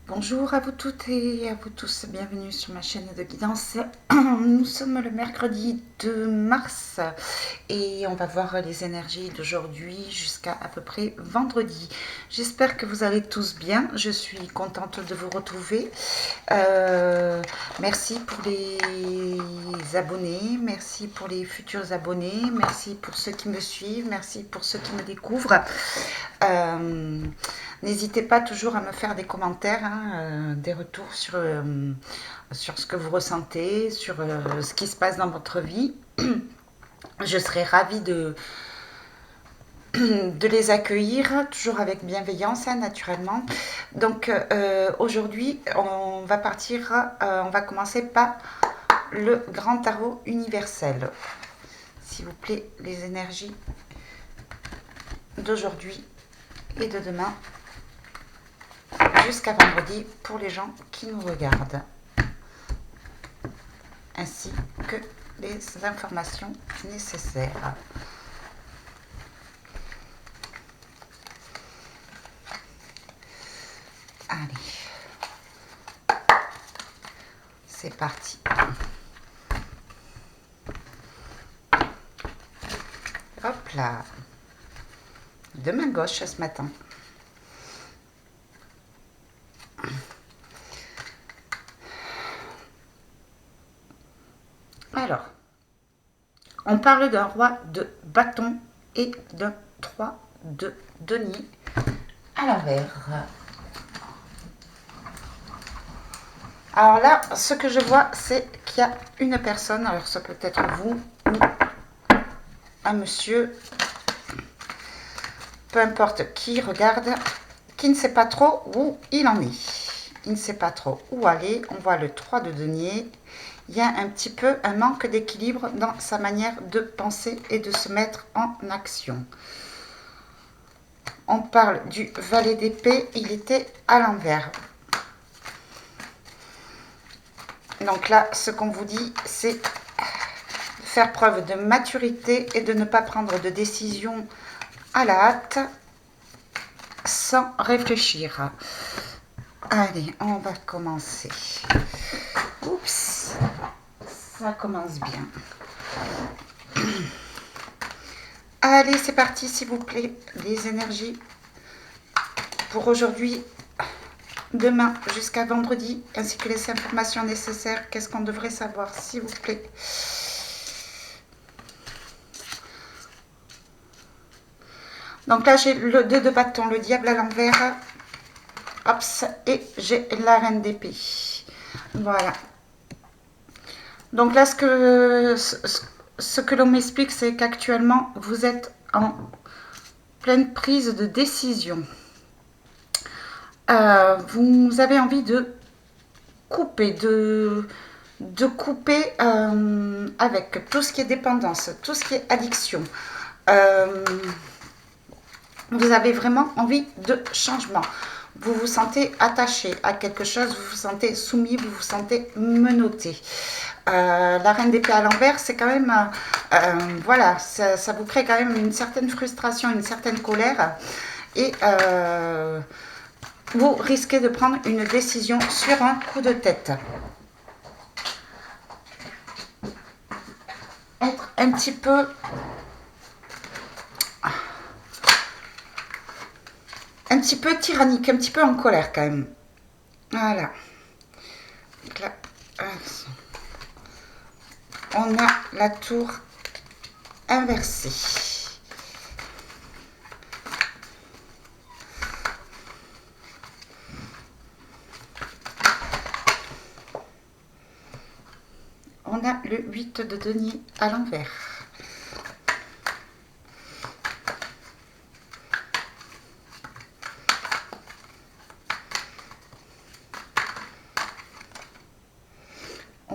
Bonjour à vous toutes et à vous tous, bienvenue sur ma chaîne de guidance. Nous sommes le mercredi 2 mars et on va voir les énergies d'aujourd'hui jusqu'à peu près vendredi. J'espère que vous allez tous bien, je suis contente de vous retrouver. Merci pour les abonnés, merci pour les futurs abonnés, merci pour ceux qui me suivent, merci pour ceux qui me découvrent. N'hésitez pas toujours à me faire des commentaires, des retours sur ce que vous ressentez, sur ce qui se passe dans votre vie. Je serai ravie de les accueillir, toujours avec bienveillance, naturellement. Donc aujourd'hui, on va on va commencer par le grand tarot universel. S'il vous plaît, les énergies d'aujourd'hui et de demain jusqu'à vendredi pour les gens qui nous regardent, ainsi que les informations nécessaires. Allez, c'est parti. Hop là, de main gauche ce matin. Alors, on parle d'un roi de bâton et d'un 3 de denier à l'envers. Alors là, ce que je vois, c'est qu'il y a une personne, alors ça peut être vous ou un monsieur, peu importe qui regarde, qui ne sait pas trop où il en est. Il ne sait pas trop où aller. On voit le 3 de denier. Il y a un petit peu un manque d'équilibre dans sa manière de penser et de se mettre en action. On parle du valet d'épée, il était à l'envers. Donc là, ce qu'on vous dit, c'est faire preuve de maturité et de ne pas prendre de décision à la hâte sans réfléchir. Allez, on va commencer. Oups, ça commence bien. Allez, c'est parti, s'il vous plaît, les énergies pour aujourd'hui, demain jusqu'à vendredi, ainsi que les informations nécessaires. Qu'est-ce qu'on devrait savoir, s'il vous plaît? Donc là, j'ai le 2 de bâton, le diable à l'envers, Hops, et j'ai la reine d'épée. Voilà. Donc là, ce que l'on m'explique, c'est qu'actuellement, vous êtes en pleine prise de décision. Vous avez envie de couper, couper avec tout ce qui est dépendance, tout ce qui est addiction. Vous avez vraiment envie de changement. Vous vous sentez attaché à quelque chose, vous vous sentez soumis, vous vous sentez menotté. La reine d'épée à l'envers, c'est quand même, voilà, ça vous crée quand même une certaine frustration, une certaine colère. Et vous risquez de prendre une décision sur un coup de tête. Être un petit peu... tyrannique, un petit peu en colère quand même. Voilà. Donc là, on a la tour inversée. On a le 8 de denier à l'envers.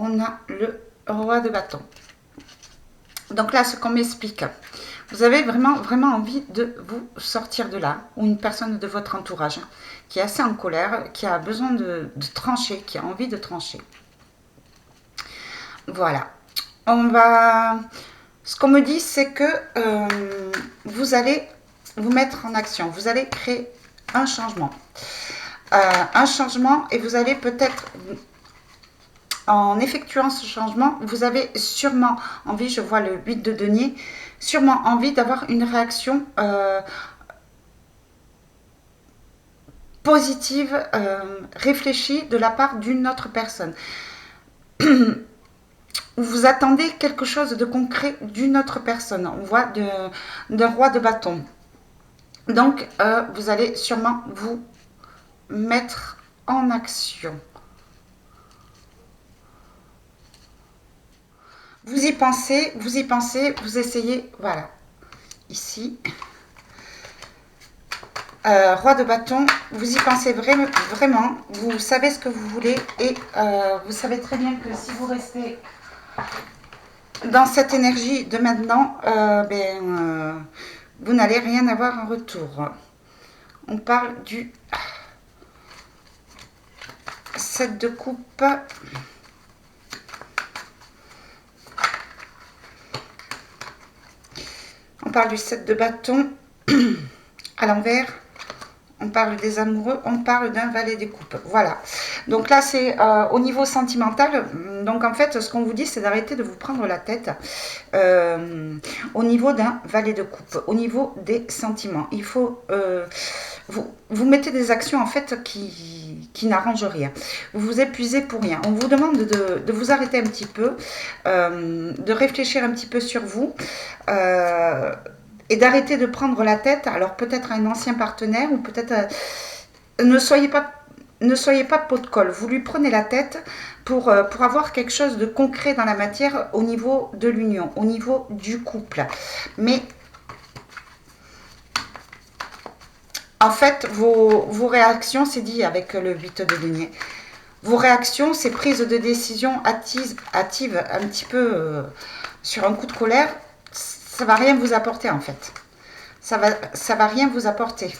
On a le roi de bâton. Donc là, ce qu'on m'explique, vous avez vraiment envie de vous sortir de là, ou une personne de votre entourage qui est assez en colère, qui a besoin de trancher, qui a envie de trancher. Voilà. Ce qu'on me dit, c'est que vous allez vous mettre en action, vous allez créer un changement. un changement et vous allez peut-être, en effectuant ce changement, vous avez sûrement envie, je vois le 8 de denier, sûrement envie d'avoir une réaction positive, réfléchie de la part d'une autre personne. Vous attendez quelque chose de concret d'une autre personne. On voit d'un roi de bâton. Donc, vous allez sûrement vous mettre en action. Vous y pensez, vous essayez, voilà, ici. Roi de bâton, vous y pensez vraiment, vous savez ce que vous voulez et vous savez très bien que si vous restez dans cette énergie de maintenant, vous n'allez rien avoir en retour. On parle du 7 de coupe. On parle du 7 de bâton à l'envers. On parle des amoureux, on parle d'un valet des coupes. Voilà. Donc là, c'est au niveau sentimental. Donc en fait, ce qu'on vous dit, c'est d'arrêter de vous prendre la tête au niveau d'un valet de coupe, au niveau des sentiments. Il faut... vous mettez des actions en fait qui n'arrangent rien. Vous vous épuisez pour rien. On vous demande de vous arrêter un petit peu, de réfléchir un petit peu sur vous. Et d'arrêter de prendre la tête, alors peut-être à un ancien partenaire ou peut-être... ne soyez pas pot de colle, vous lui prenez la tête pour avoir quelque chose de concret dans la matière au niveau de l'union, au niveau du couple. Mais en fait, vos réactions, c'est dit avec le 8 de denier, vos réactions, ces prises de décision hâtives un petit peu sur un coup de colère, ça va rien vous apporter en fait. Ça va rien vous apporter.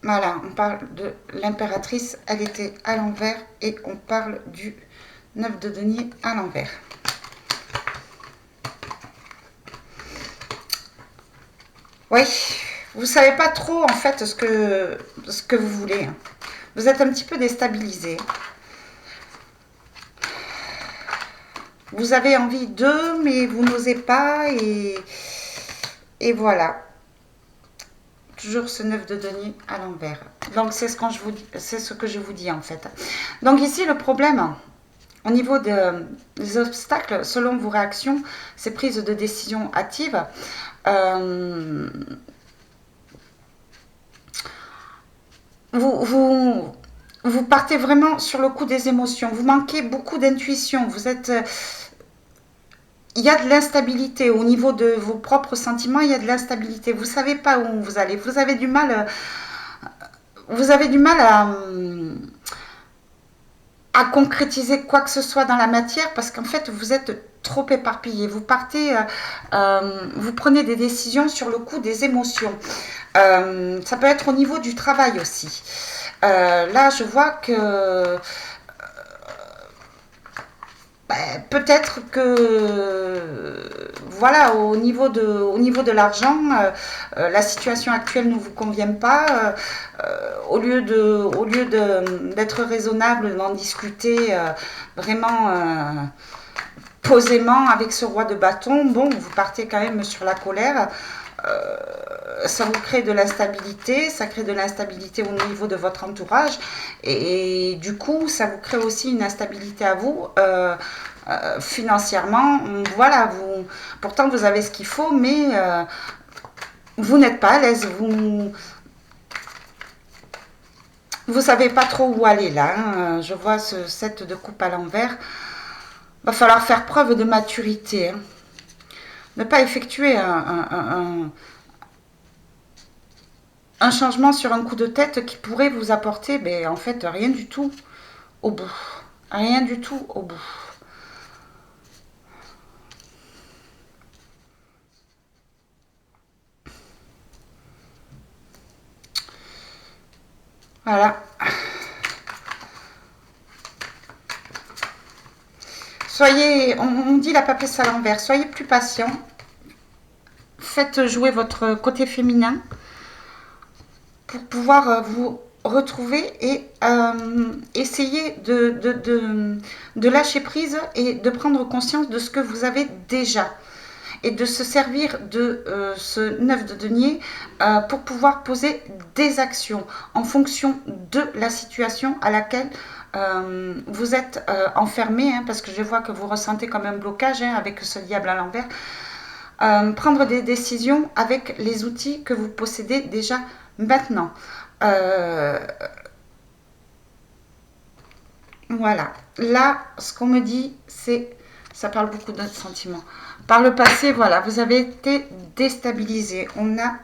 Voilà, on parle de l'impératrice, elle était à l'envers et on parle du 9 de denier à l'envers. Oui, vous savez pas trop en fait ce que vous voulez. Vous êtes un petit peu déstabilisé. Vous avez envie d'eux, mais vous n'osez pas et voilà. Toujours ce 9 de denier à l'envers. Donc c'est ce que je vous dis en fait. Donc ici le problème au niveau des obstacles, selon vos réactions, ces prises de décision hâtives, vous partez vraiment sur le coup des émotions. Vous manquez beaucoup d'intuition. Vous êtes... il y a de l'instabilité au niveau de vos propres sentiments, il y a de l'instabilité. Vous ne savez pas où vous allez. Vous avez du mal à concrétiser quoi que ce soit dans la matière parce qu'en fait, vous êtes trop éparpillé. Vous partez, vous prenez des décisions sur le coup des émotions. Ça peut être au niveau du travail aussi. Là, je vois que peut-être que voilà au niveau de l'argent la situation actuelle ne vous convient pas au lieu d'être raisonnable d'en discuter vraiment posément avec ce roi de bâton, bon vous partez quand même sur la colère. Ça vous crée de l'instabilité, ça crée de l'instabilité au niveau de votre entourage et du coup ça vous crée aussi une instabilité à vous financièrement. Voilà, pourtant vous avez ce qu'il faut mais vous n'êtes pas à l'aise, vous savez pas trop où aller là, hein. Je vois ce 7 de coupe à l'envers, va falloir faire preuve de maturité, hein. Ne pas effectuer un changement sur un coup de tête qui pourrait vous apporter, ben, en fait, rien du tout au bout. Rien du tout au bout. Voilà. Soyez, on dit la papesse à l'envers, soyez plus patient. faites jouer votre côté féminin pour pouvoir vous retrouver et essayer de lâcher prise et de prendre conscience de ce que vous avez déjà. Et de se servir de ce 9 de denier pour pouvoir poser des actions en fonction de la situation à laquelle vous êtes enfermé, hein, parce que je vois que vous ressentez comme un blocage hein, avec ce diable à l'envers. Prendre des décisions avec les outils que vous possédez déjà maintenant. Voilà. Là, ce qu'on me dit, c'est... Ça parle beaucoup de sentiments. Par le passé, voilà, vous avez été déstabilisé. On a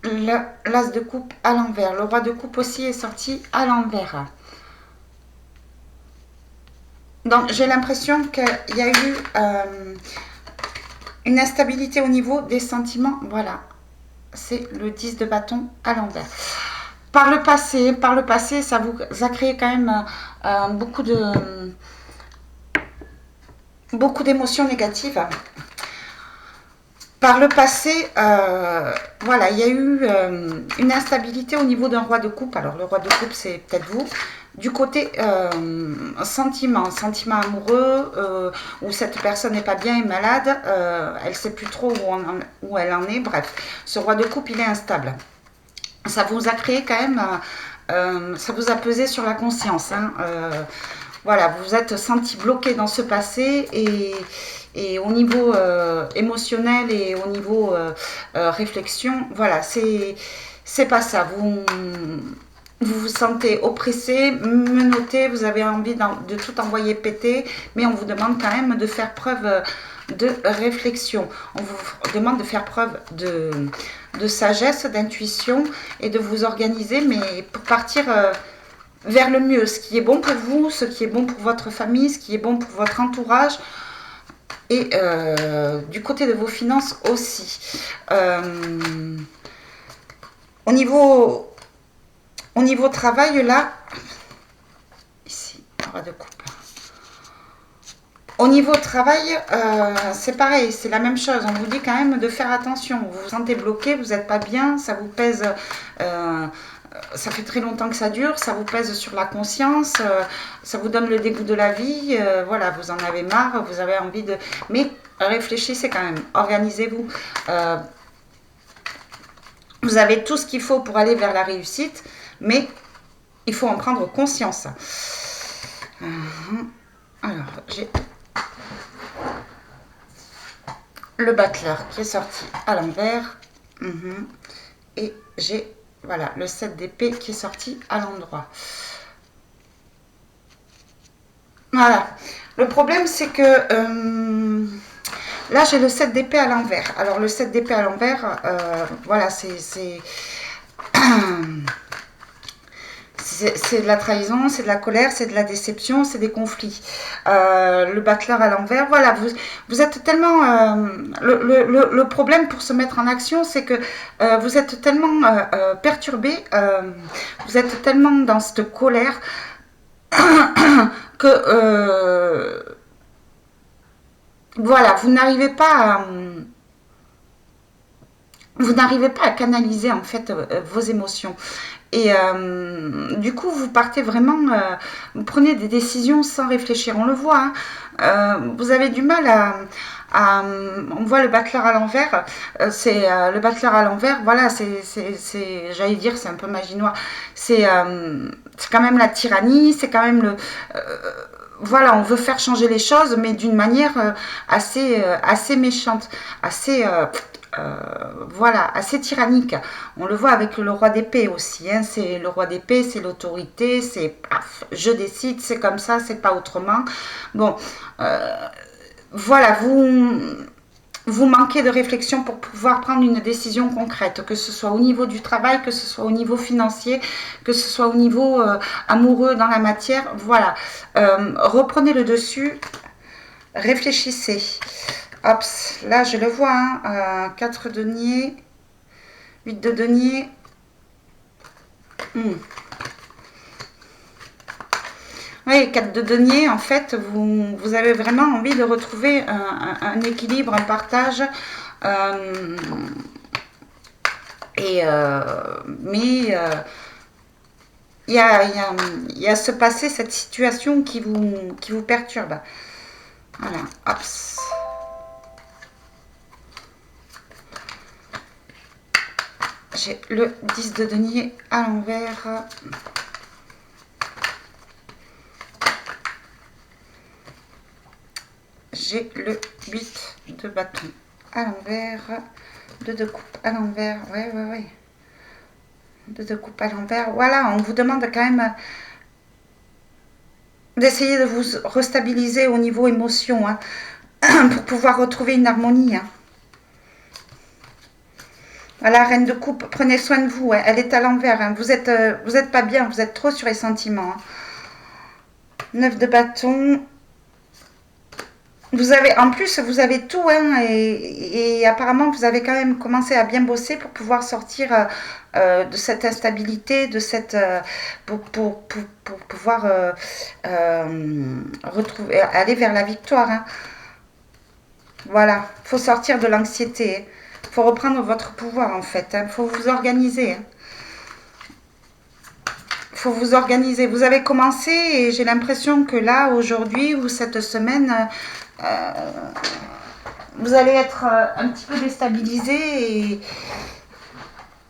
l'as de coupe à l'envers. Le roi de coupe aussi est sorti à l'envers. Donc, j'ai l'impression qu'il y a eu une instabilité au niveau des sentiments. Voilà, c'est le 10 de bâton à l'envers. Par le passé, ça vous a créé quand même beaucoup d'émotions négatives. Par le passé, voilà, il y a eu une instabilité au niveau d'un roi de coupe. Alors, le roi de coupe, c'est peut-être vous. Du côté sentiment amoureux, où cette personne n'est pas bien et malade, elle ne sait plus trop où elle en est. Bref, ce roi de coupe, il est instable. Ça vous a créé quand même, ça vous a pesé sur la conscience. Hein, voilà, vous vous êtes senti bloqué dans ce passé et au niveau émotionnel et au niveau réflexion, voilà, c'est pas ça. Vous vous sentez oppressé, menotté, vous avez envie de tout envoyer péter, mais on vous demande quand même de faire preuve de réflexion. On vous demande de faire preuve de sagesse, d'intuition et de vous organiser, mais pour partir vers le mieux, ce qui est bon pour vous, ce qui est bon pour votre famille, ce qui est bon pour votre entourage et du côté de vos finances aussi. Au niveau travail, là, ici, roi de coupe. Au niveau travail, c'est pareil, c'est la même chose. On vous dit quand même de faire attention. Vous vous sentez bloqué, vous n'êtes pas bien, ça vous pèse... ça fait très longtemps que ça dure, ça vous pèse sur la conscience, ça vous donne le dégoût de la vie, voilà, vous en avez marre, vous avez envie de... Mais réfléchissez quand même, organisez-vous. Vous avez tout ce qu'il faut pour aller vers la réussite, mais il faut en prendre conscience. Alors, j'ai le battleur qui est sorti à l'envers, et j'ai... Voilà, le 7 d'épée qui est sorti à l'endroit. Voilà. Le problème, c'est que là, j'ai le 7 d'épée à l'envers. Alors, le 7 d'épée à l'envers, voilà, c'est de la trahison, c'est de la colère, c'est de la déception, c'est des conflits. Le battleur à l'envers, voilà, vous êtes tellement... le problème pour se mettre en action, c'est que vous êtes tellement perturbé, vous êtes tellement dans cette colère que... voilà, vous n'arrivez pas à canaliser en fait vos émotions. Et du coup, vous partez vraiment, vous prenez des décisions sans réfléchir. On le voit, hein, vous avez du mal on voit le battleur à l'envers. C'est le battleur à l'envers. Voilà, j'allais dire, c'est un peu magie noire. C'est quand même la tyrannie. C'est quand même le voilà, on veut faire changer les choses, mais d'une manière assez méchante, voilà, assez tyrannique. On le voit avec le roi d'épée aussi. Hein. C'est le roi d'épée, c'est l'autorité, c'est je décide, c'est comme ça, c'est pas autrement. Bon, voilà, vous manquez de réflexion pour pouvoir prendre une décision concrète, que ce soit au niveau du travail, que ce soit au niveau financier, que ce soit au niveau amoureux dans la matière. Voilà, reprenez le dessus, réfléchissez. Hop, là je le vois, hein, 4 deniers, 8 de deniers. Oui, 4 de denier, en fait, vous avez vraiment envie de retrouver un équilibre, un partage, Euh, mais il y a ce passé, cette situation qui vous perturbe. Voilà, hop. J'ai le 10 de denier à l'envers. J'ai le 8 de bâton à l'envers. 2 de coupe à l'envers. Ouais. 2 de coupe à l'envers. Voilà, on vous demande quand même d'essayer de vous restabiliser au niveau émotion, hein, pour pouvoir retrouver une harmonie. Hein. Voilà, reine de coupe, prenez soin de vous, hein, elle est à l'envers. Hein. Vous êtes pas bien, vous êtes trop sur les sentiments. Hein. 9 de bâton. Vous avez, en plus, vous avez tout, hein, et apparemment, vous avez quand même commencé à bien bosser pour pouvoir sortir de cette instabilité, de cette, pour pouvoir retrouver, aller vers la victoire. Hein. Voilà, il faut sortir de l'anxiété. Il faut reprendre votre pouvoir, en fait. Il faut vous organiser. Hein. Faut vous organiser. Vous avez commencé et j'ai l'impression que là, aujourd'hui ou cette semaine, vous allez être un petit peu déstabilisé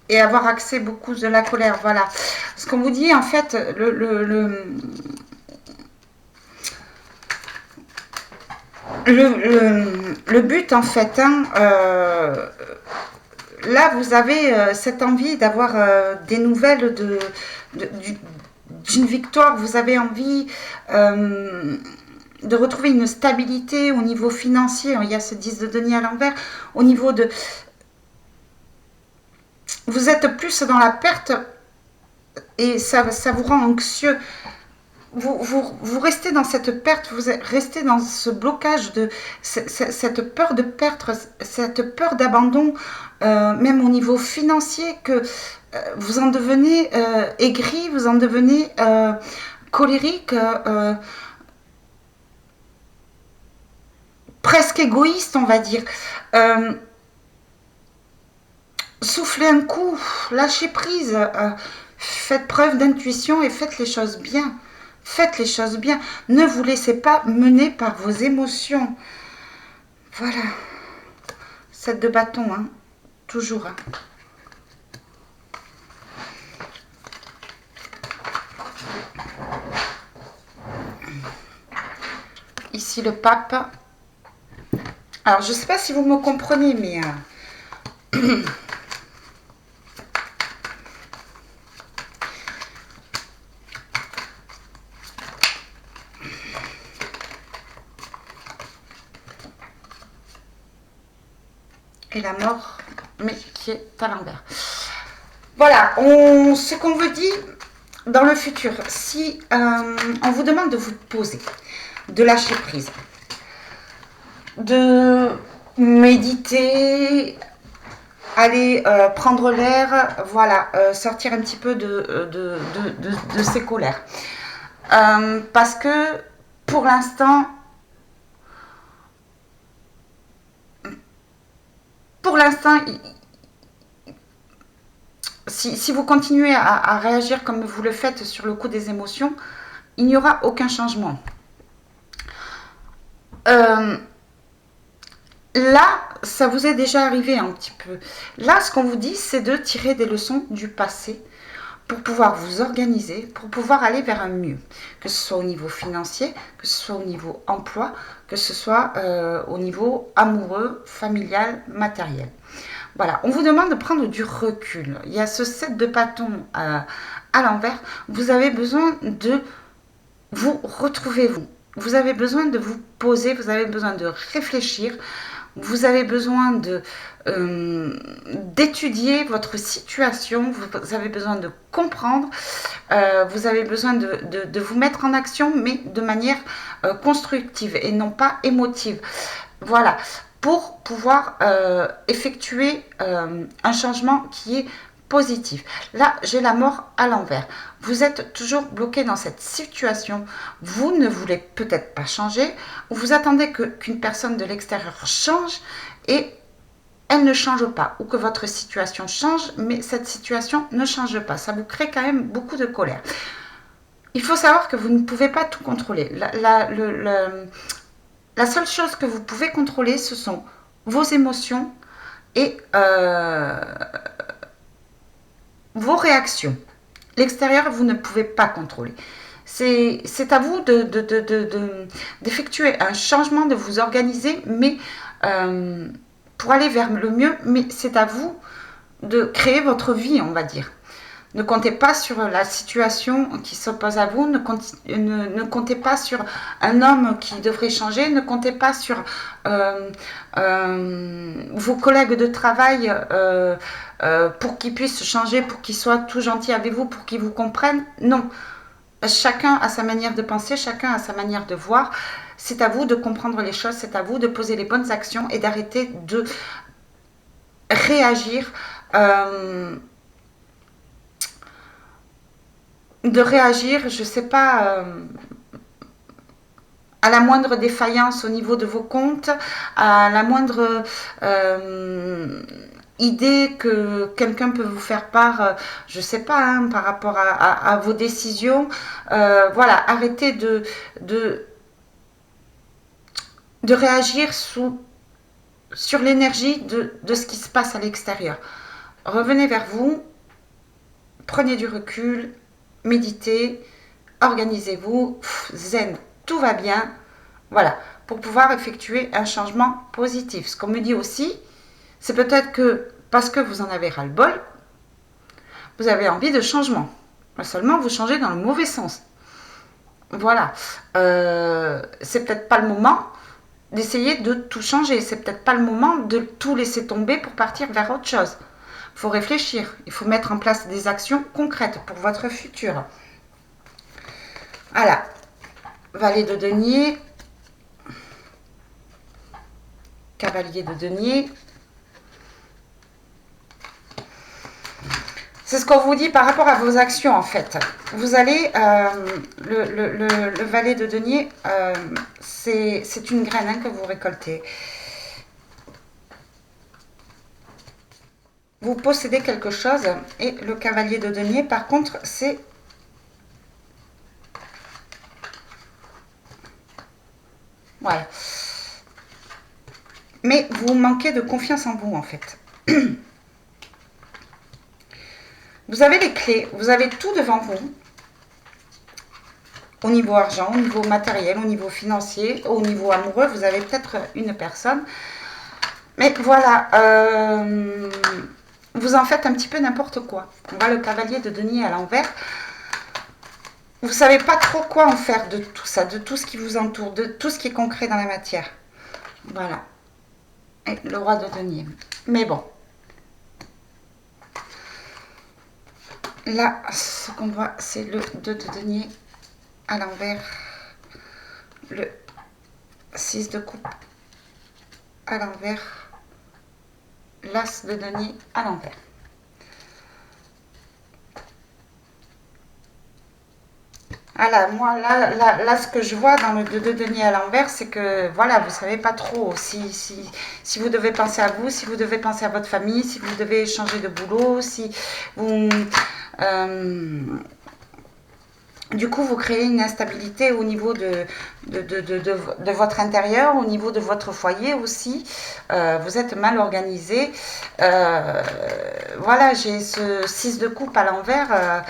et avoir accès beaucoup de la colère. Voilà. Ce qu'on vous dit, en fait, le but, en fait, hein, là, vous avez cette envie d'avoir des nouvelles d'une victoire. Vous avez envie de retrouver une stabilité au niveau financier. Il y a ce 10 de denier à l'envers. Au niveau de... Vous êtes plus dans la perte et ça vous rend anxieux. Vous restez dans cette perte, vous restez dans ce blocage, cette peur de perdre, cette peur d'abandon, même au niveau financier, que vous en devenez aigri, vous en devenez colérique, presque égoïste, on va dire. Soufflez un coup, lâchez prise, faites preuve d'intuition et faites les choses bien. Faites les choses bien. Ne vous laissez pas mener par vos émotions. Voilà. 7 de bâton, hein. Toujours. Hein. Ici, le pape. Alors, je ne sais pas si vous me comprenez, mais... et la mort, mais qui est à l'envers. Voilà, ce qu'on vous dit dans le futur, si on vous demande de vous poser, de lâcher prise, de méditer, aller prendre l'air, voilà, sortir un petit peu de ces colères. Parce que pour l'instant, si vous continuez à réagir comme vous le faites sur le coup des émotions, il n'y aura aucun changement. Là, ça vous est déjà arrivé un petit peu. Là, ce qu'on vous dit, c'est de tirer des leçons du passé pour pouvoir vous organiser, pour pouvoir aller vers un mieux. Que ce soit au niveau financier, que ce soit au niveau emploi, que ce soit au niveau amoureux, familial, matériel. Voilà, on vous demande de prendre du recul. Il y a ce 7 de bâton à l'envers. Vous avez besoin de vous retrouver, vous. Vous avez besoin de vous poser, vous avez besoin de réfléchir, vous avez besoin d'étudier votre situation, vous avez besoin de comprendre, vous avez besoin de vous mettre en action, mais de manière constructive et non pas émotive. Voilà, pour pouvoir effectuer un changement qui est positif. Là, j'ai la mort à l'envers. Vous êtes toujours bloqué dans cette situation. Vous ne voulez peut-être pas changer. Ou vous attendez qu'une personne de l'extérieur change et elle ne change pas, ou que votre situation change, mais cette situation ne change pas. Ça vous crée quand même beaucoup de colère. Il faut savoir que vous ne pouvez pas tout contrôler. La seule chose que vous pouvez contrôler, ce sont vos émotions et vos réactions. L'extérieur, vous ne pouvez pas contrôler. C'est à vous d'effectuer un changement, de vous organiser, mais pour aller vers le mieux, mais c'est à vous de créer votre vie, on va dire. Ne comptez pas sur la situation qui s'oppose à vous, ne comptez pas sur un homme qui devrait changer, ne comptez pas sur vos collègues de travail pour qu'ils puissent changer, pour qu'ils soient tout gentils avec vous, pour qu'ils vous comprennent. Non, chacun a sa manière de penser, chacun a sa manière de voir. C'est à vous de comprendre les choses, c'est à vous de poser les bonnes actions et d'arrêter de réagir je sais pas, à la moindre défaillance au niveau de vos comptes, à la moindre idée que quelqu'un peut vous faire part, je sais pas, hein, par rapport à vos décisions. Voilà, arrêtez de réagir sur l'énergie de ce qui se passe à l'extérieur. Revenez vers vous, prenez du recul, méditez, organisez-vous, zen, tout va bien. Voilà, pour pouvoir effectuer un changement positif. Ce qu'on me dit aussi, c'est peut-être que parce que vous en avez ras-le-bol, vous avez envie de changement. Seulement, vous changez dans le mauvais sens. Voilà, c'est peut-être pas le moment d'essayer de tout changer. C'est peut-être pas le moment de tout laisser tomber pour partir vers autre chose. Il faut réfléchir, il faut mettre en place des actions concrètes pour votre futur. Voilà, valet de denier, cavalier de denier. C'est ce qu'on vous dit par rapport à vos actions en fait. Vous allez, le valet de denier, c'est une graine hein, que vous récoltez. Vous possédez quelque chose et le cavalier de denier par contre c'est voilà. Mais vous manquez de confiance en vous en fait. Vous avez les clés, vous avez tout devant vous. Au niveau argent, au niveau matériel, au niveau financier, au niveau amoureux, vous avez peut-être une personne. Mais voilà, vous en faites un petit peu n'importe quoi. On voit le cavalier de denier à l'envers. Vous ne savez pas trop quoi en faire de tout ça, de tout ce qui vous entoure, de tout ce qui est concret dans la matière. Voilà. Et le roi de denier. Mais bon. Là, ce qu'on voit, c'est le 2 de denier à l'envers. Le 6 de coupe à l'envers. L'as de denier à l'envers. Voilà, moi, là, ce que je vois dans le 2 de denier à l'envers, c'est que, voilà, vous ne savez pas trop si vous devez penser à vous, si vous devez penser à votre famille, si vous devez changer de boulot, si vous... du coup, vous créez une instabilité au niveau de votre intérieur, au niveau de votre foyer aussi. Vous êtes mal organisé. Voilà, j'ai ce 6 de coupe à l'envers.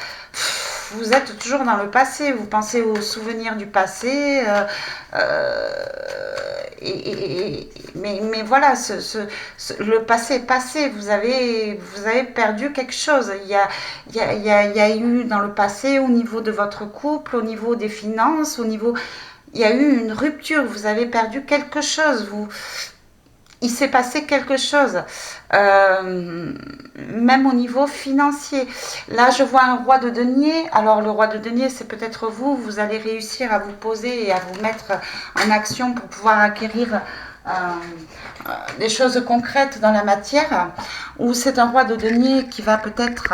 Vous êtes toujours dans le passé, vous pensez aux souvenirs du passé, mais voilà, le passé est passé, vous avez perdu quelque chose. Il y a eu dans le passé, au niveau de votre couple, au niveau des finances, il y a eu une rupture, vous avez perdu quelque chose, il s'est passé quelque chose, même au niveau financier. Là, je vois un roi de denier. Alors, le roi de denier, c'est peut-être vous. Vous allez réussir à vous poser et à vous mettre en action pour pouvoir acquérir des choses concrètes dans la matière. Ou c'est un roi de denier qui va peut-être...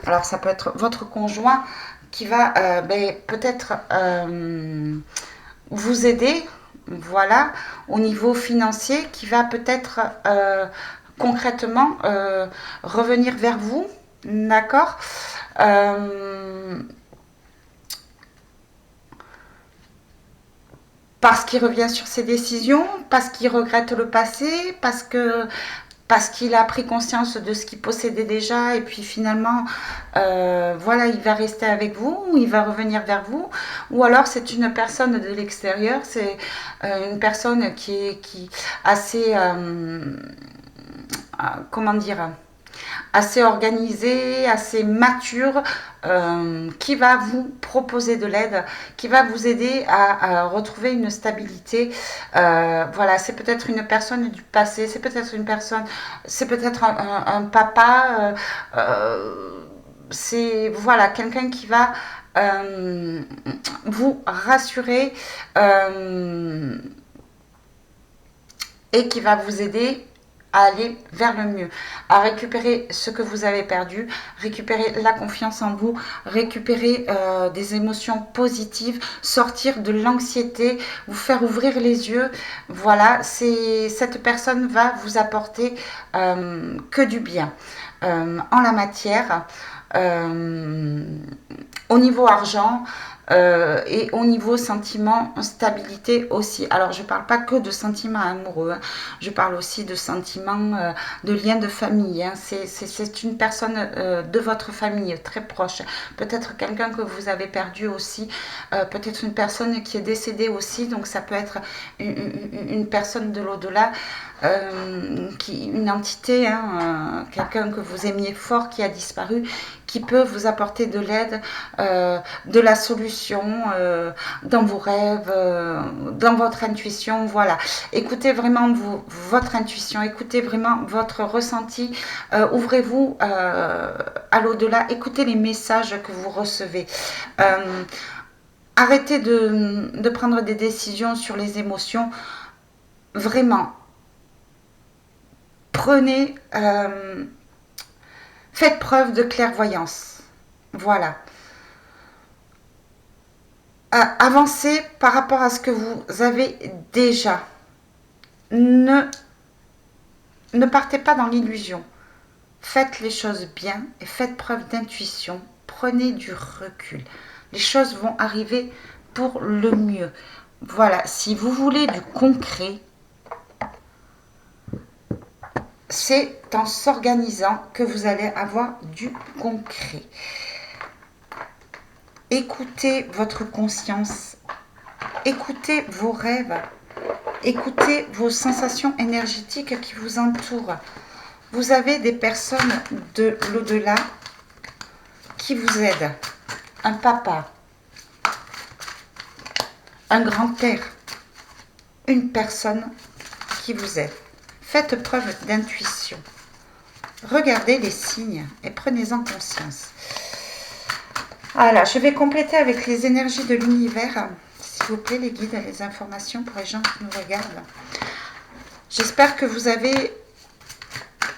alors, ça peut être votre conjoint qui va peut-être vous aider. voilà, au niveau financier, qui va peut-être concrètement revenir vers vous, d'accord. Parce qu'il revient sur ses décisions, parce qu'il regrette le passé, parce qu'il a pris conscience de ce qu'il possédait déjà et puis finalement, voilà, il va rester avec vous, ou il va revenir vers vous, ou alors c'est une personne de l'extérieur, c'est une personne qui est assez, comment dire, assez organisé, assez mature, qui va vous proposer de l'aide, qui va vous aider à retrouver une stabilité. Voilà, c'est peut-être une personne du passé, c'est peut-être une personne, c'est peut-être un papa, c'est voilà, quelqu'un qui va vous rassurer et qui va vous aider à aller vers le mieux, à récupérer ce que vous avez perdu, récupérer la confiance en vous, récupérer des émotions positives, sortir de l'anxiété, vous faire ouvrir les yeux. Voilà, cette personne va vous apporter que du bien en la matière. Au niveau argent, et au niveau sentiment, stabilité aussi. Alors, je ne parle pas que de sentiments amoureux, hein. Je parle aussi de sentiments, de liens de famille, hein. C'est une personne de votre famille très proche. Peut-être quelqu'un que vous avez perdu aussi, peut-être une personne qui est décédée aussi, donc ça peut être une personne de l'au-delà. Une entité, hein, quelqu'un que vous aimiez fort qui a disparu, qui peut vous apporter de l'aide, de la solution dans vos rêves, dans votre intuition. Voilà, écoutez vraiment votre intuition, écoutez vraiment votre ressenti, ouvrez-vous à l'au-delà, écoutez les messages que vous recevez. Arrêtez de prendre des décisions sur les émotions. Vraiment, prenez, faites preuve de clairvoyance. Voilà. Avancez par rapport à ce que vous avez déjà. Ne partez pas dans l'illusion. Faites les choses bien et faites preuve d'intuition. Prenez du recul. Les choses vont arriver pour le mieux. Voilà, si vous voulez du concret, c'est en s'organisant que vous allez avoir du concret. Écoutez votre conscience, écoutez vos rêves, écoutez vos sensations énergétiques qui vous entourent. Vous avez des personnes de l'au-delà qui vous aident. Un papa, un grand-père, une personne qui vous aide. Faites preuve d'intuition. Regardez les signes et prenez-en conscience. Voilà, je vais compléter avec les énergies de l'univers. S'il vous plaît, les guides, les informations pour les gens qui nous regardent. J'espère que vous avez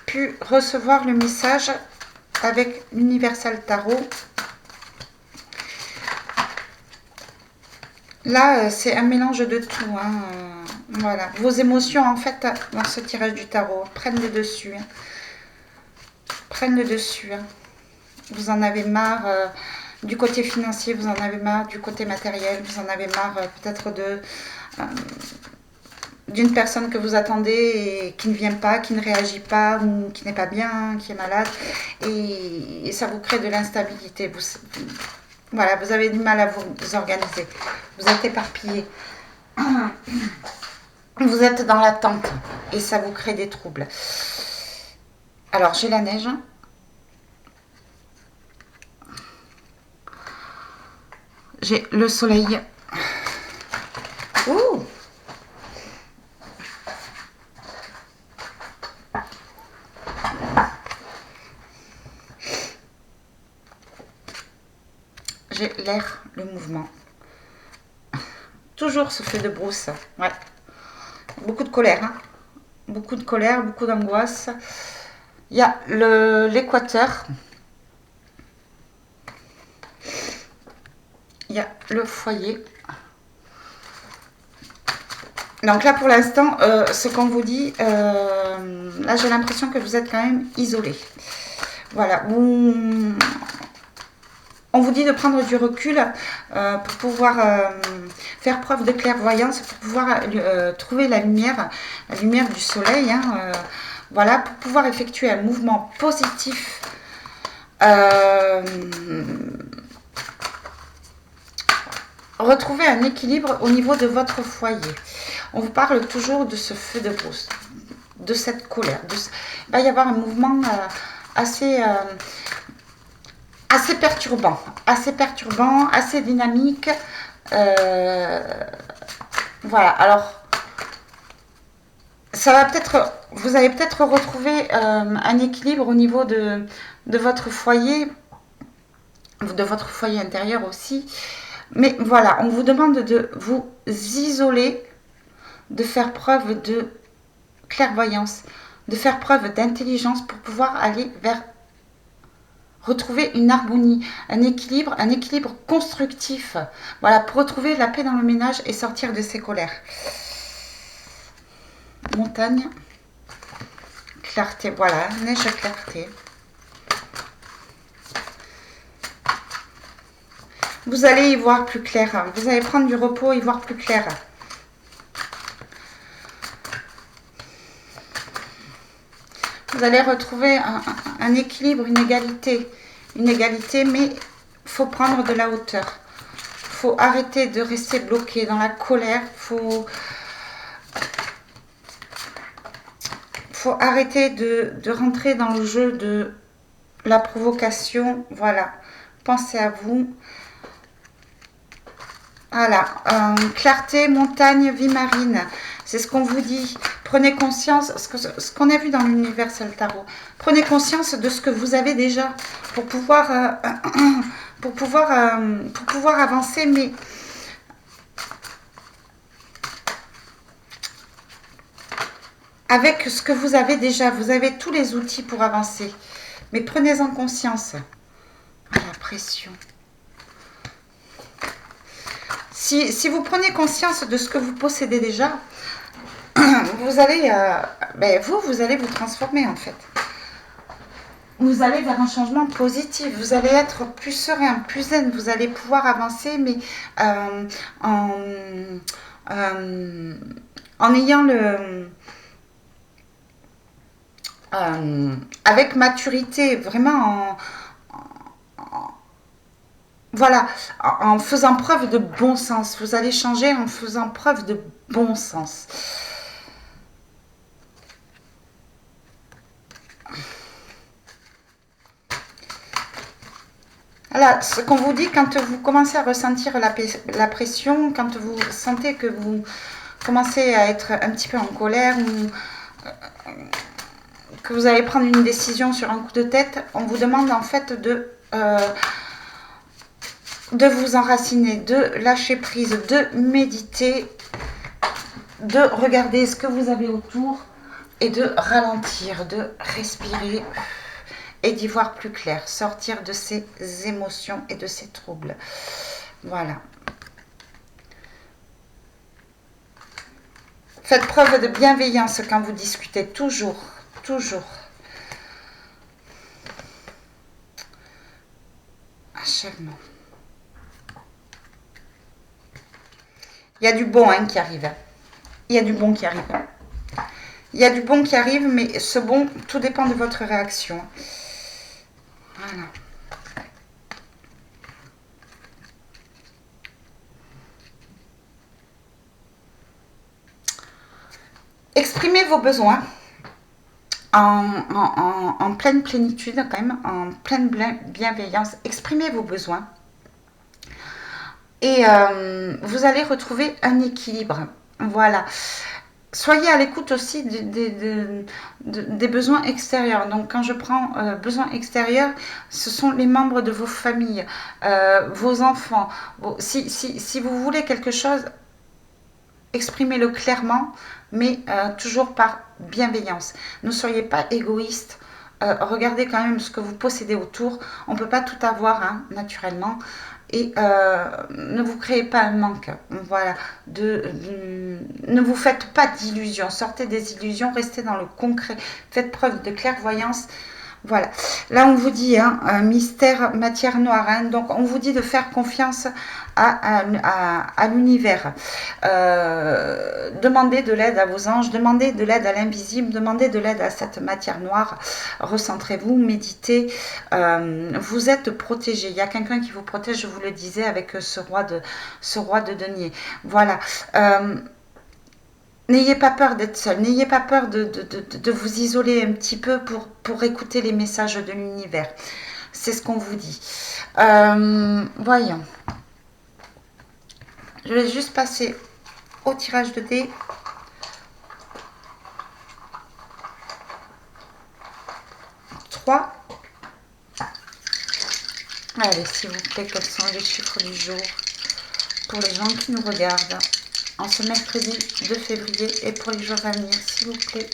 pu recevoir le message avec l'Universal Tarot. Là, c'est un mélange de tout, hein. Voilà, vos émotions, en fait, dans ce tirage du tarot, prennent le dessus. Hein. Prennent le dessus. Hein. Vous en avez marre du côté financier, vous en avez marre du côté matériel, vous en avez marre peut-être d'une personne que vous attendez et qui ne vient pas, qui ne réagit pas, ou qui n'est pas bien, qui est malade. Et ça vous crée de l'instabilité. Voilà, vous avez du mal à vous organiser. Vous êtes éparpillé. Vous êtes dans l'attente et ça vous crée des troubles. Alors, j'ai la neige. J'ai le soleil. Ouh! J'ai l'air, le mouvement. Toujours ce feu de brousse. Ouais. Beaucoup de colère. Hein. Beaucoup de colère, beaucoup d'angoisse. Il y a l'équateur. Il y a le foyer. Donc là, pour l'instant, ce qu'on vous dit, là, j'ai l'impression que vous êtes quand même isolé. Voilà. On vous dit de prendre du recul pour pouvoir faire preuve de clairvoyance, pour pouvoir trouver la lumière du soleil. Hein, voilà, pour pouvoir effectuer un mouvement positif. Retrouver un équilibre au niveau de votre foyer. On vous parle toujours de ce feu de brousse, de cette colère. Il va y avoir un mouvement assez perturbant, assez dynamique. Voilà, alors, ça va peut-être, vous allez peut-être retrouver un équilibre au niveau de votre foyer intérieur aussi. Mais voilà, on vous demande de vous isoler, de faire preuve de clairvoyance, de faire preuve d'intelligence pour pouvoir aller vers retrouver une harmonie, un équilibre constructif. Voilà, pour retrouver la paix dans le ménage et sortir de ses colères. Montagne, clarté, voilà, neige, clarté. Vous allez y voir plus clair. Vous allez prendre du repos et y voir plus clair. Vous allez retrouver un équilibre, une égalité, mais il faut prendre de la hauteur. Il faut arrêter de rester bloqué dans la colère. Il faut arrêter de rentrer dans le jeu de la provocation. Voilà, pensez à vous. Voilà, clarté, montagne, vie marine. C'est ce qu'on vous dit. Prenez conscience, ce qu'on a vu dans l'Universal Tarot. Prenez conscience de ce que vous avez déjà pour pouvoir avancer. Mais avec ce que vous avez déjà, vous avez tous les outils pour avancer. Mais prenez-en conscience. La pression. Si vous prenez conscience de ce que vous possédez déjà, vous allez, vous allez vous transformer en fait. Vous allez vers un changement positif. Vous allez être plus serein, plus zen. Vous allez pouvoir avancer, mais en ayant avec maturité, vraiment voilà, en faisant preuve de bon sens. Vous allez changer en faisant preuve de bon sens. Voilà, ce qu'on vous dit quand vous commencez à ressentir la pression, quand vous sentez que vous commencez à être un petit peu en colère ou que vous allez prendre une décision sur un coup de tête, on vous demande en fait de vous enraciner, de lâcher prise, de méditer, de regarder ce que vous avez autour et de ralentir, de respirer et d'y voir plus clair, sortir de ces émotions et de ces troubles. Voilà. Faites preuve de bienveillance quand vous discutez, toujours, toujours. Achèvement. Il y a du bon qui arrive. Il y a du bon qui arrive. Il y a du bon qui arrive, mais ce bon, tout dépend de votre réaction. Voilà. Exprimez vos besoins en pleine plénitude, quand même, en pleine bienveillance. Exprimez vos besoins. Et vous allez retrouver un équilibre. Voilà. Soyez à l'écoute aussi des besoins extérieurs. Donc, quand je prends besoins extérieurs, ce sont les membres de vos familles, vos enfants. Si vous voulez quelque chose, exprimez-le clairement, mais toujours par bienveillance. Ne soyez pas égoïste. Regardez quand même ce que vous possédez autour. On ne peut pas tout avoir, hein, naturellement. et ne vous créez pas un manque. Voilà, ne vous faites pas d'illusions, sortez des illusions, restez dans le concret, faites preuve de clairvoyance. Voilà, là on vous dit mystère, matière noire, hein. Donc on vous dit de faire confiance à l'univers. Demandez de l'aide à vos anges, demandez de l'aide à l'invisible, demandez de l'aide à cette matière noire. Recentrez-vous, méditez. Vous êtes protégé. Il y a quelqu'un qui vous protège, je vous le disais, avec ce roi de denier. Voilà. N'ayez pas peur d'être seul, n'ayez pas peur de vous isoler un petit peu pour écouter les messages de l'univers. C'est ce qu'on vous dit. Voyons. Je vais juste passer au tirage de dés. Trois. Allez, s'il vous plaît, quels sont les chiffres du jour pour les gens qui nous regardent en ce mercredi 2 février et pour les jours à venir, s'il vous plaît.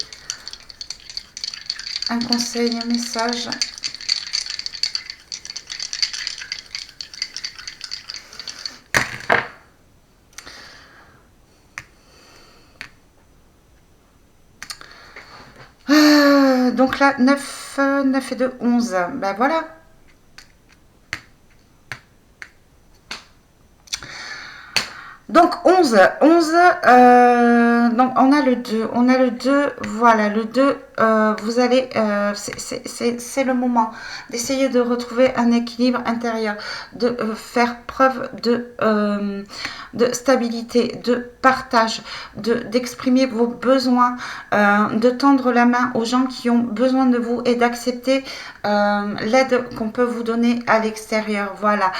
Un conseil, un message. Donc là, 9 et 2, 11. Ben voilà. Donc 11, donc on a le 2, voilà, le 2, vous allez, c'est le moment d'essayer de retrouver un équilibre intérieur, de faire preuve de stabilité, de partage, d'exprimer vos besoins, de tendre la main aux gens qui ont besoin de vous et d'accepter l'aide qu'on peut vous donner à l'extérieur. Voilà.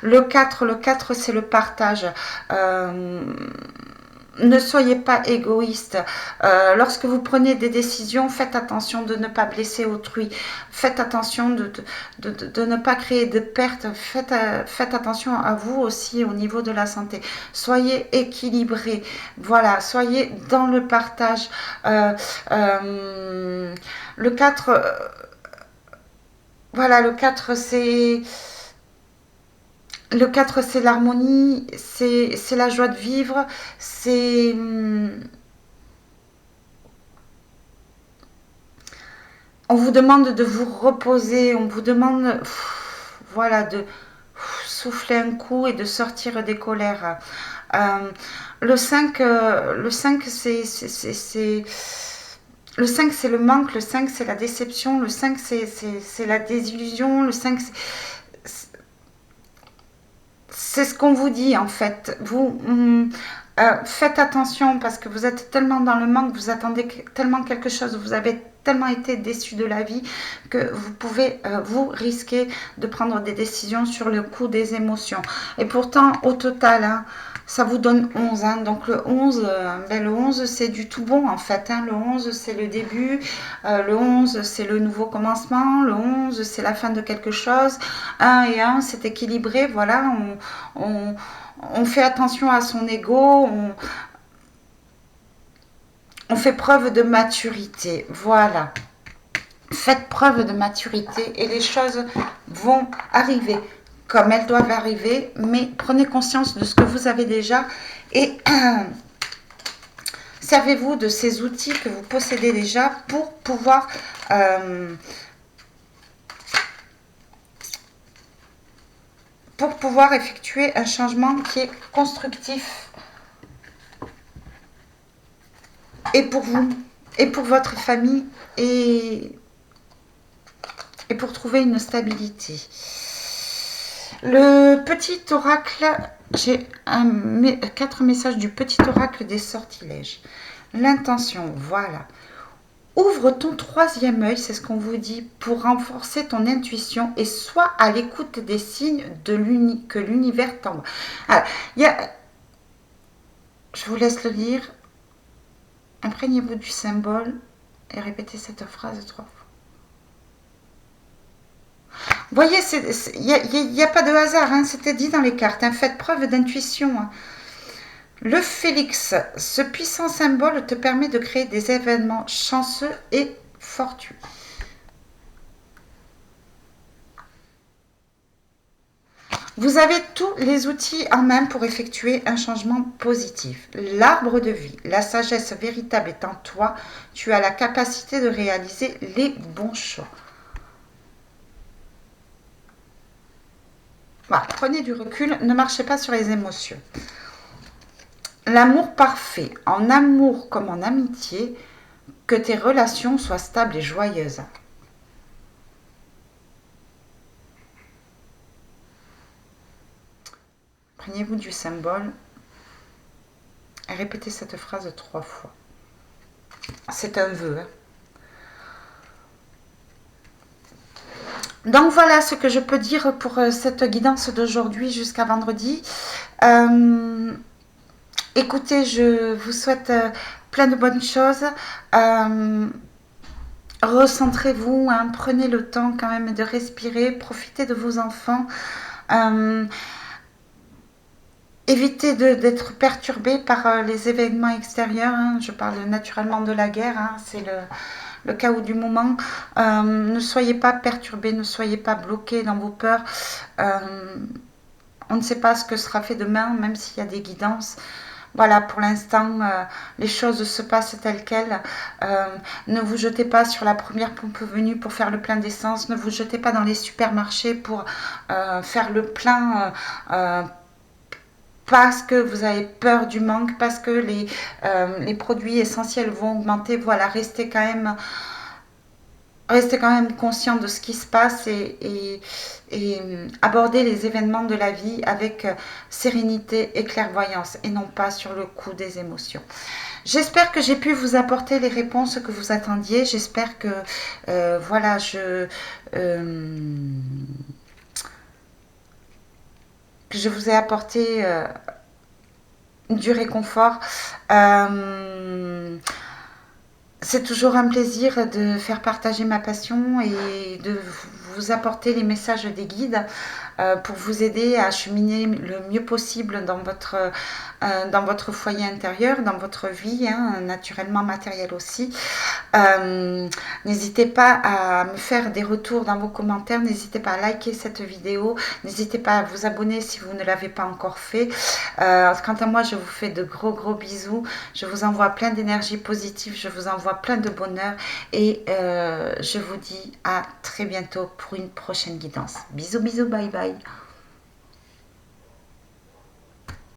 Le 4 c'est le partage. Ne soyez pas égoïste. Lorsque vous prenez des décisions, faites attention de ne pas blesser autrui. Faites attention de ne pas créer de pertes. Faites attention à vous aussi au niveau de la santé. Soyez équilibrés. Voilà, soyez dans le partage. Le 4, voilà, le 4 c'est... Le 4, c'est l'harmonie, c'est la joie de vivre, c'est... On vous demande de vous reposer, on vous demande, voilà, de souffler un coup et de sortir des colères. Le 5, c'est... Le 5, c'est le manque, le 5, c'est la déception, le 5, c'est la désillusion, le 5, c'est ce qu'on vous dit en fait. Vous faites attention parce que vous êtes tellement dans le manque, vous attendez tellement quelque chose, vous avez tellement été déçu de la vie que vous pouvez vous risquer de prendre des décisions sur le coup des émotions. Et pourtant, au total, hein, ça vous donne 11. Hein. Donc le 11, le 11 c'est du tout bon en fait. Hein. Le 11, c'est le début. Le 11, c'est le nouveau commencement. Le 11, c'est la fin de quelque chose. 1 et 1, c'est équilibré. Voilà, on fait attention à son ego. On fait preuve de maturité. Voilà. Faites preuve de maturité et les choses vont arriver comme elles doivent arriver, mais prenez conscience de ce que vous avez déjà et servez-vous de ces outils que vous possédez déjà pour pouvoir effectuer un changement qui est constructif et pour vous, et pour votre famille, et pour trouver une stabilité. Le petit oracle, j'ai 4 messages du petit oracle des sortilèges. L'intention, voilà. Ouvre ton 3e œil, c'est ce qu'on vous dit, pour renforcer ton intuition et sois à l'écoute des signes que l'univers t'envoie. Alors, je vous laisse le lire. Imprégnez-vous du symbole et répétez cette phrase 3 fois. Vous voyez, il n'y a pas de hasard, hein, c'était dit dans les cartes. Hein, faites preuve d'intuition. Hein. Le Félix, ce puissant symbole te permet de créer des événements chanceux et fortuits. Vous avez tous les outils en main pour effectuer un changement positif. L'arbre de vie, la sagesse véritable est en toi. Tu as la capacité de réaliser les bons choix. Voilà, prenez du recul, ne marchez pas sur les émotions. L'amour parfait, en amour comme en amitié, que tes relations soient stables et joyeuses. Prenez-vous du symbole et répétez cette phrase 3 fois. C'est un vœu. Donc voilà ce que je peux dire pour cette guidance d'aujourd'hui jusqu'à vendredi. Écoutez, je vous souhaite plein de bonnes choses. Recentrez-vous, hein, prenez le temps quand même de respirer, profitez de vos enfants. Évitez d'être perturbé par les événements extérieurs. Hein. Je parle naturellement de la guerre, hein. C'est le chaos du moment. Ne soyez pas perturbés, ne soyez pas bloqués dans vos peurs. On ne sait pas ce que sera fait demain, même s'il y a des guidances. Voilà, pour l'instant, les choses se passent telles quelles. Ne vous jetez pas sur la première pompe venue pour faire le plein d'essence. Ne vous jetez pas dans les supermarchés pour faire le plein parce que vous avez peur du manque, parce que les produits essentiels vont augmenter. Voilà, restez quand même conscient de ce qui se passe et aborder les événements de la vie avec sérénité et clairvoyance et non pas sur le coup des émotions. J'espère que j'ai pu vous apporter les réponses que vous attendiez. J'espère que voilà, que je vous ai apporté du réconfort. C'est toujours un plaisir de faire partager ma passion et de vous apporter les messages des guides pour vous aider à cheminer le mieux possible dans votre foyer intérieur, dans votre vie, hein, naturellement matérielle aussi. N'hésitez pas à me faire des retours dans vos commentaires, n'hésitez pas à liker cette vidéo, n'hésitez pas à vous abonner si vous ne l'avez pas encore fait. Quant à moi, je vous fais de gros bisous, je vous envoie plein d'énergie positive, je vous envoie plein de bonheur et je vous dis à très bientôt pour une prochaine guidance. Bisous, bye bye.